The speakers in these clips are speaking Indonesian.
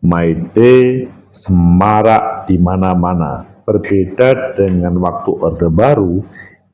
May Day semarak di mana-mana. Berbeda dengan waktu Orde Baru,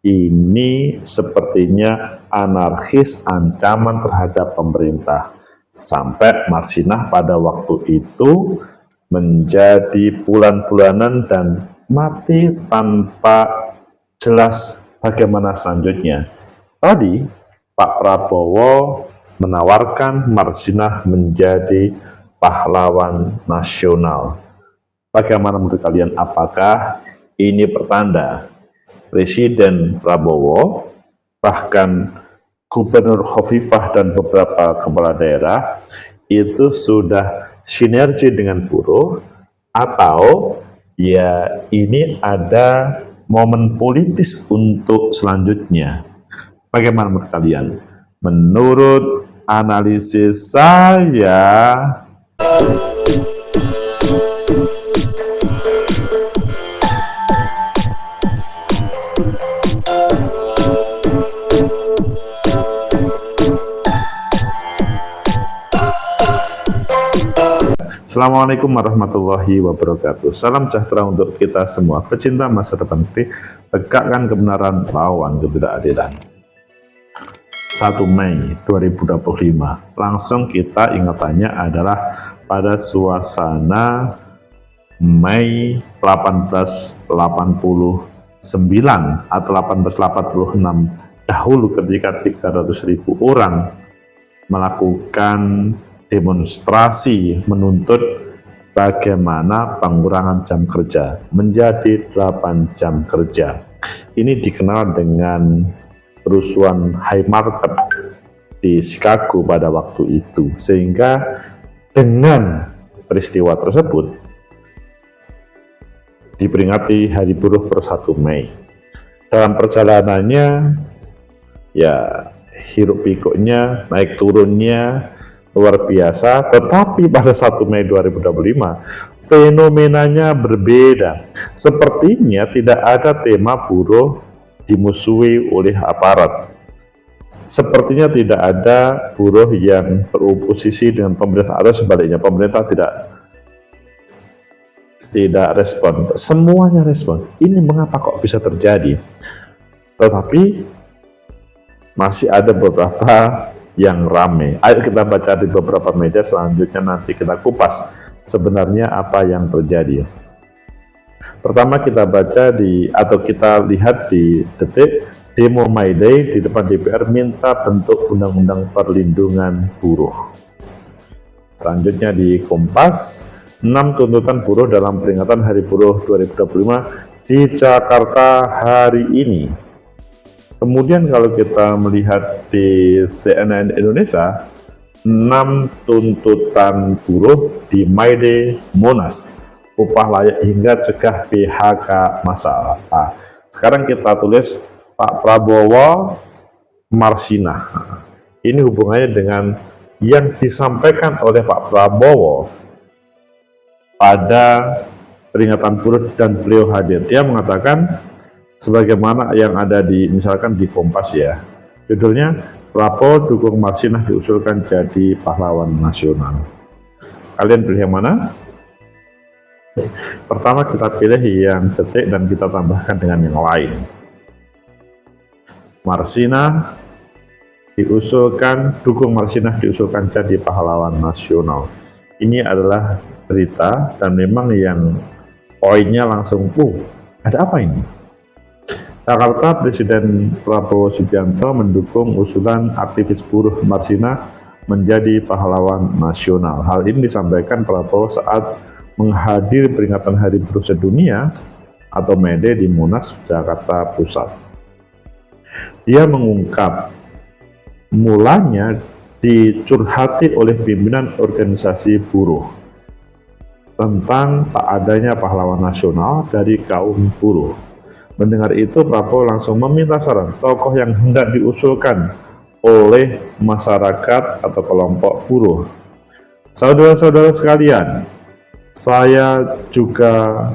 ini sepertinya anarkis, ancaman terhadap pemerintah. Sampai Marsinah pada waktu itu menjadi bulan-bulanan dan mati tanpa jelas bagaimana selanjutnya. Tadi Pak Prabowo menawarkan Marsinah menjadi pahlawan nasional. Bagaimana menurut kalian? Apakah ini pertanda Presiden Prabowo, bahkan Gubernur Khofifah dan beberapa kepala daerah itu sudah sinergi dengan buruh, atau ya ini ada momen politis untuk selanjutnya? Bagaimana menurut kalian? Menurut analisis saya, Assalamualaikum warahmatullahi wabarakatuh. Salam sejahtera untuk kita semua. Pecinta masa depan, tegakkan kebenaran, lawan ketidakadilan. 1 Mei 2025. Langsung kita ingatannya adalah pada suasana Mei 1889 atau 1886 dahulu, ketika 300.000 orang melakukan demonstrasi menuntut bagaimana pengurangan jam kerja menjadi 8 jam kerja. Ini dikenal dengan kerusuhan Haymarket di Chicago pada waktu itu. Sehingga dengan peristiwa tersebut diperingati Hari Buruh per 1 Mei. Dalam perjalanannya ya hiruk pikuknya, naik turunnya luar biasa, tetapi pada 1 Mei 2025 fenomenanya berbeda. Sepertinya tidak ada tema buruh dimusuhi oleh aparat. Sepertinya tidak ada buruh yang beroposisi dengan pemerintah, atau sebaliknya pemerintah tidak respon. Semuanya respon. Ini mengapa kok bisa terjadi? Tetapi masih ada beberapa yang ramai. Ayo kita baca di beberapa media, selanjutnya nanti kita kupas sebenarnya apa yang terjadi. Pertama kita baca kita lihat di Detik, demo May Day di depan DPR minta bentuk undang-undang perlindungan buruh. Selanjutnya di Kompas, 6 tuntutan buruh dalam peringatan Hari Buruh 2025 di Jakarta hari ini. Kemudian kalau kita melihat di CNN Indonesia, 6 tuntutan buruh di May Day Monas, upah layak hingga cegah PHK massal. Sekarang kita tulis Pak Prabowo Marsinah. Ini hubungannya dengan yang disampaikan oleh Pak Prabowo pada peringatan buruh dan beliau hadir. Dia mengatakan sebagaimana yang ada misalkan di Kompas ya, judulnya Prabowo dukung Marsinah diusulkan jadi pahlawan nasional. Kalian pilih yang mana? Pertama kita pilih yang Detik dan kita tambahkan dengan yang lain. Dukung Marsinah diusulkan jadi pahlawan nasional. Ini adalah berita dan memang yang poinnya langsung, ada apa ini? Jakarta, Presiden Prabowo Subianto mendukung usulan aktivis buruh Marsinah menjadi pahlawan nasional. Hal ini disampaikan Prabowo saat menghadiri peringatan Hari Buruh Sedunia atau May Day di Monas, Jakarta Pusat. Dia mengungkap mulanya dicurhati oleh pimpinan organisasi buruh tentang tak adanya pahlawan nasional dari kaum buruh. Mendengar itu, Prabowo langsung meminta saran tokoh yang hendak diusulkan oleh masyarakat atau kelompok buruh. Saudara-saudara sekalian, saya juga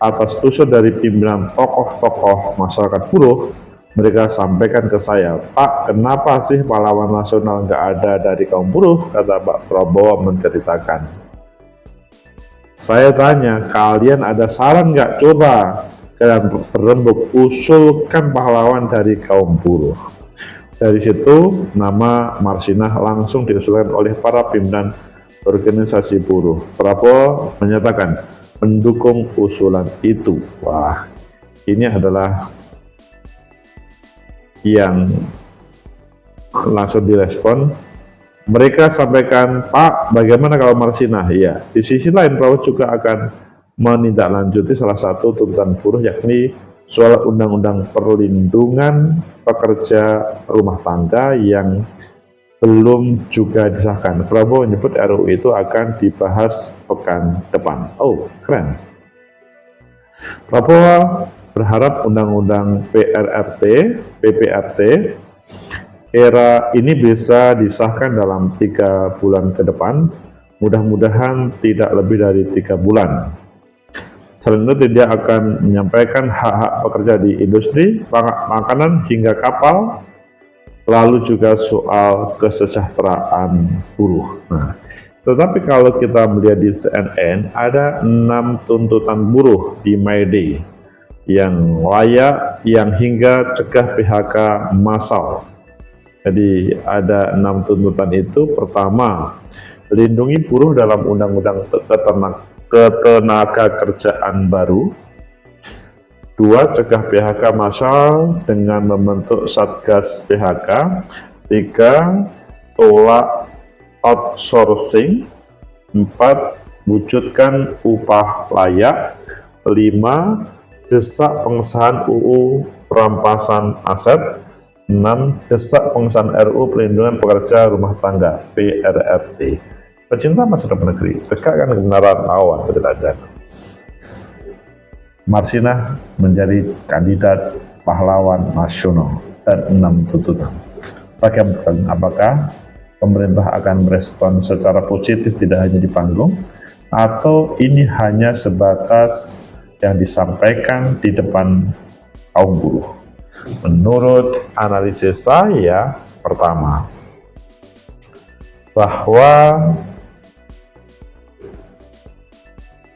atas usul dari pimpinan tokoh-tokoh masyarakat buruh, mereka sampaikan ke saya, Pak, kenapa sih pahlawan nasional nggak ada dari kaum buruh? Kata Pak Prabowo menceritakan. Saya tanya, kalian ada saran nggak? Coba kalian berembuk, usulkan pahlawan dari kaum buruh. Dari situ, nama Marsinah langsung diusulkan oleh para pimpinan organisasi buruh. Prabowo menyatakan mendukung usulan itu. Wah, ini adalah yang langsung direspon. Mereka sampaikan, Pak, bagaimana kalau Marsinah? Ya, di sisi lain Prabowo juga akan menindaklanjuti salah satu tuntutan buruh, yakni soal undang-undang perlindungan pekerja rumah tangga yang belum juga disahkan. Prabowo menyebut RUU itu akan dibahas pekan depan. Oh, keren. Prabowo berharap undang-undang PPRT era ini bisa disahkan dalam 3 bulan ke depan, mudah-mudahan tidak lebih dari 3 bulan. Selain itu, dia akan menyampaikan hak-hak pekerja di industri, makanan hingga kapal, lalu juga soal kesejahteraan buruh. Nah, tetapi kalau kita melihat di CNN, ada 6 tuntutan buruh di May Day yang layak, yang hingga cegah PHK massal. Jadi ada 6 tuntutan itu. Pertama, lindungi buruh dalam undang-undang ketenaga kerjaan baru. 2, cegah PHK massal dengan membentuk Satgas PHK. 3, tolak outsourcing. 4, wujudkan upah layak. 5, desak pengesahan UU perampasan aset. 6, desak pengesahan RUU Perlindungan Pekerja Rumah Tangga (PRRT). Pecinta masa depan negeri, tegakkan kebenaran lawan ketidakadilan. Marsinah menjadi kandidat pahlawan nasional dan 6 tuntutan. Bagaimana, apakah pemerintah akan merespon secara positif tidak hanya di panggung, atau ini hanya sebatas yang disampaikan di depan kaum buruh? Menurut analisis saya, pertama, bahwa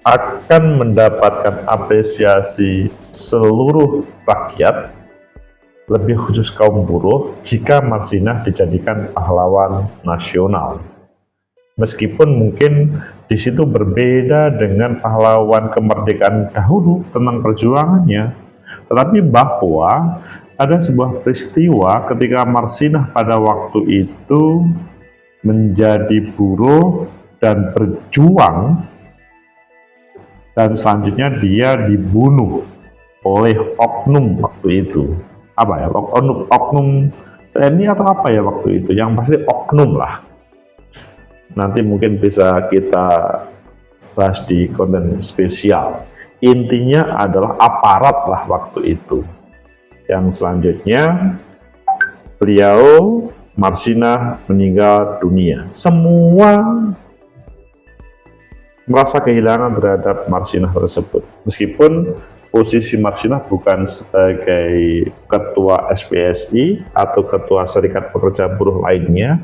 akan mendapatkan apresiasi seluruh rakyat, lebih khusus kaum buruh, jika Marsinah dijadikan pahlawan nasional. Meskipun mungkin di situ berbeda dengan pahlawan kemerdekaan dahulu tentang perjuangannya, tetapi bahwa ada sebuah peristiwa ketika Marsinah pada waktu itu menjadi buruh dan berjuang, dan selanjutnya dia dibunuh oleh oknum waktu itu. Apa ya, oknum TNI atau apa ya waktu itu, yang pasti oknum lah. Nanti mungkin bisa kita bahas di konten spesial. Intinya adalah aparat lah waktu itu. Yang selanjutnya, beliau Marsinah meninggal dunia. Semua merasa kehilangan terhadap Marsinah tersebut. Meskipun posisi Marsinah bukan sebagai ketua SPSI atau ketua Serikat Pekerja Buruh lainnya,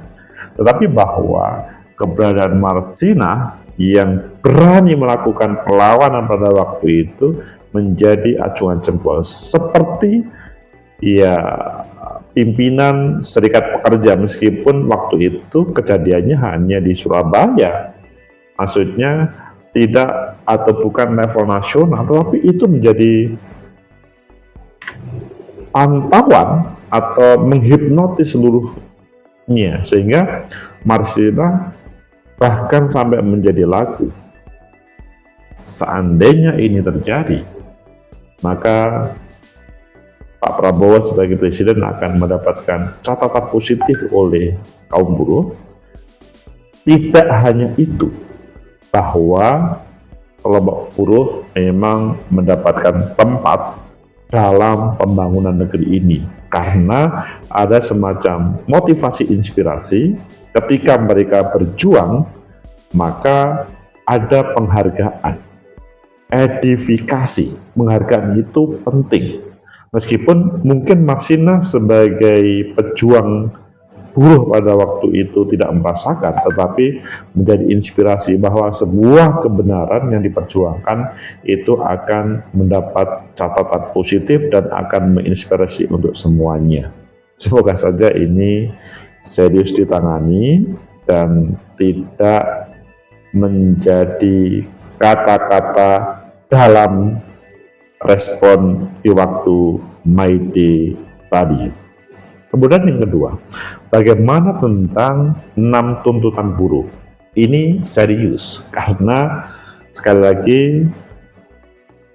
tetapi bahwa keberadaan Marsinah yang berani melakukan perlawanan pada waktu itu menjadi acungan jempol, seperti ya pimpinan Serikat Pekerja, meskipun waktu itu kejadiannya hanya di Surabaya, maksudnya tidak atau bukan level nasional, tetapi itu menjadi pantauan atau menghipnotis seluruhnya, sehingga Marsinah bahkan sampai menjadi lagu. Seandainya ini terjadi, maka Pak Prabowo sebagai presiden akan mendapatkan catatan positif oleh kaum buruh. Tidak hanya itu, bahwa kelompok buruh memang mendapatkan tempat dalam pembangunan negeri ini, karena ada semacam motivasi inspirasi. Ketika mereka berjuang, maka ada penghargaan, edifikasi. Penghargaan itu penting. Meskipun mungkin Marsinah sebagai pejuang buruh pada waktu itu tidak merasakan, tetapi menjadi inspirasi bahwa sebuah kebenaran yang diperjuangkan itu akan mendapat catatan positif dan akan menginspirasi untuk semuanya. Semoga saja ini serius ditangani dan tidak menjadi kata-kata dalam respon di waktu May Day tadi. Kemudian yang kedua, bagaimana tentang 6 tuntutan buruh? Ini serius karena sekali lagi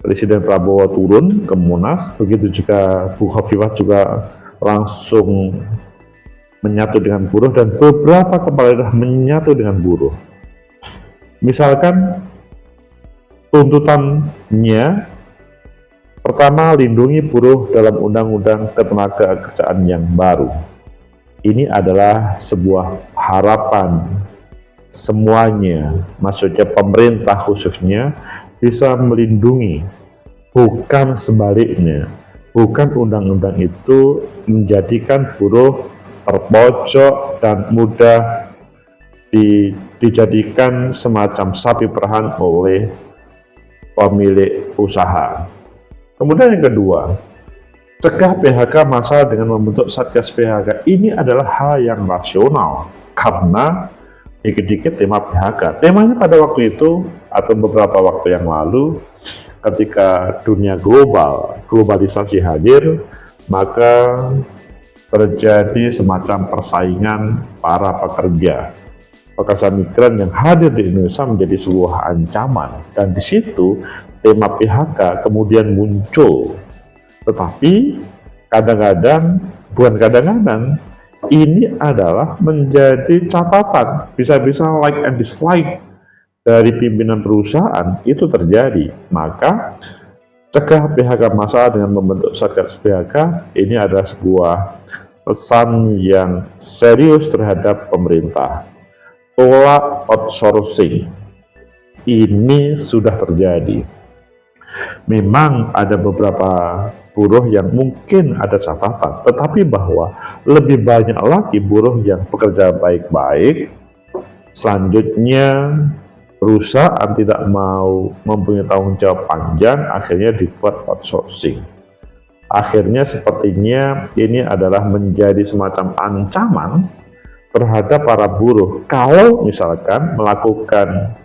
Presiden Prabowo turun ke Munas, begitu juga Bu Khofifah juga langsung menyatu dengan buruh dan beberapa kepala daerah menyatu dengan buruh. Misalkan tuntutannya pertama, lindungi buruh dalam Undang-Undang Ketenagakerjaan yang baru. Ini adalah sebuah harapan semuanya, maksudnya pemerintah khususnya, bisa melindungi, bukan sebaliknya. Bukan undang-undang itu menjadikan buruh terpojok dan mudah dijadikan semacam sapi perahan oleh pemilik usaha. Kemudian yang kedua, cegah PHK massal dengan membentuk Satgas PHK. Ini adalah hal yang rasional karena dikit-dikit tema PHK. Temanya pada waktu itu atau beberapa waktu yang lalu ketika dunia globalisasi hadir, maka terjadi semacam persaingan para pekerja migran yang hadir di Indonesia menjadi sebuah ancaman, dan di situ tema PHK kemudian muncul. Tetapi kadang-kadang, bukan kadang-kadang, ini adalah menjadi catatan, bisa-bisa like and dislike dari pimpinan perusahaan itu terjadi. Maka cegah PHK massal dengan membentuk Satgas PHK ini adalah sebuah pesan yang serius terhadap pemerintah. Tolak outsourcing, ini sudah terjadi. Memang ada beberapa buruh yang mungkin ada catatan, tetapi bahwa lebih banyak lagi buruh yang bekerja baik-baik. Selanjutnya perusahaan tidak mau mempunyai tanggung jawab panjang, akhirnya dibuat outsourcing. Akhirnya sepertinya ini adalah menjadi semacam ancaman terhadap para buruh. Kalau misalkan melakukan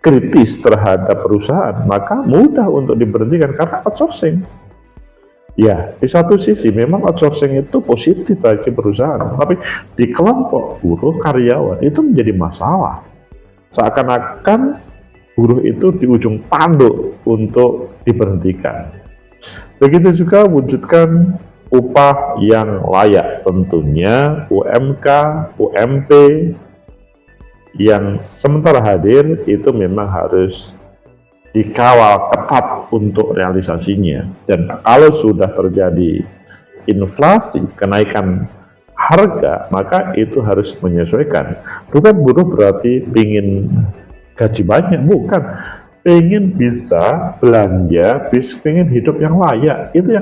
kritis terhadap perusahaan, maka mudah untuk diberhentikan karena outsourcing. Ya, di satu sisi memang outsourcing itu positif bagi perusahaan, tapi di kelompok buruh karyawan itu menjadi masalah. Seakan-akan buruh itu di ujung tanduk untuk diberhentikan. Begitu juga wujudkan upah yang layak, tentunya UMK, UMP yang sementara hadir itu memang harus dikawal ketat untuk realisasinya. Dan kalau sudah terjadi inflasi, kenaikan harga, maka itu harus menyesuaikan. Bukan buruh berarti ingin gaji banyak, bukan. Ingin bisa belanja, ingin hidup yang layak, itu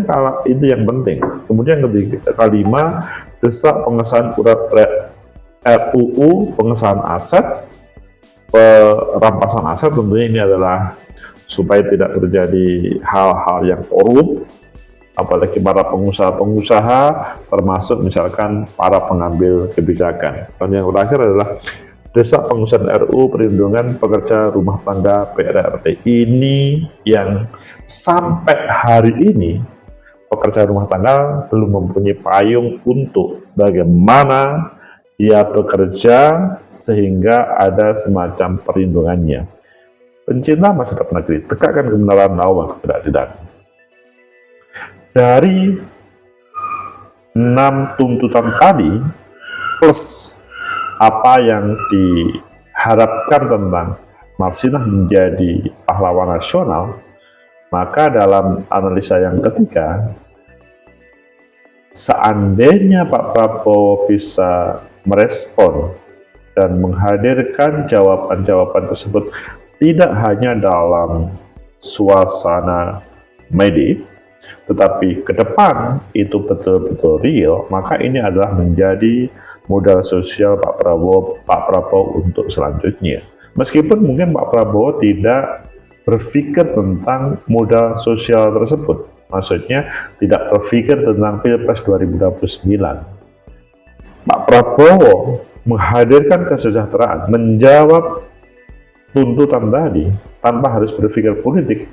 yang penting. Kemudian kelima, desak pengesahan RUU pengesahan aset, perampasan aset. Tentunya ini adalah supaya tidak terjadi hal-hal yang korup, apalagi para pengusaha-pengusaha, termasuk misalkan para pengambil kebijakan. Dan yang terakhir adalah desak pengesahan RUU perlindungan pekerja rumah tangga PRRT. Ini yang sampai hari ini pekerja rumah tangga belum mempunyai payung untuk bagaimana dia bekerja sehingga ada semacam perlindungannya. Pencinta masa depan negeri, tegakkan kebenaran, lawan ketidakadilan. Dari 6 tuntutan tadi plus apa yang diharapkan tentang Marsinah menjadi pahlawan nasional, maka dalam analisa yang ketiga, seandainya Pak Prabowo bisa merespon dan menghadirkan jawaban-jawaban tersebut tidak hanya dalam suasana May Day, tetapi ke depan itu betul-betul real, maka ini adalah menjadi modal sosial Pak Prabowo untuk selanjutnya. Meskipun mungkin Pak Prabowo tidak berpikir tentang modal sosial tersebut, maksudnya tidak berpikir tentang Pilpres 2029. Pak Prabowo menghadirkan kesejahteraan, menjawab tuntutan tadi tanpa harus berpikir politik.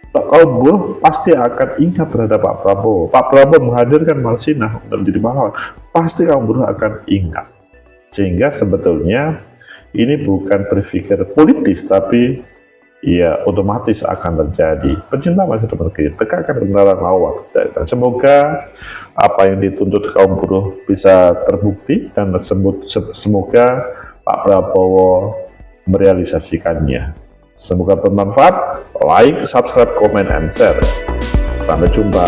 Kaum buruh pasti akan ingat terhadap Pak Prabowo. Pak Prabowo menghadirkan Malsinah untuk menjadi pahlawan, pasti kaum buruh akan ingat. Sehingga sebetulnya ini bukan berpikir politis, tapi ya otomatis akan terjadi. Pecinta masa depan kita tegakkan kebenaran lawan. Dan semoga apa yang dituntut kaum buruh bisa terbukti, dan semoga Pak Prabowo merealisasikannya. Semoga bermanfaat. Like, subscribe, comment, and share. Sampai jumpa.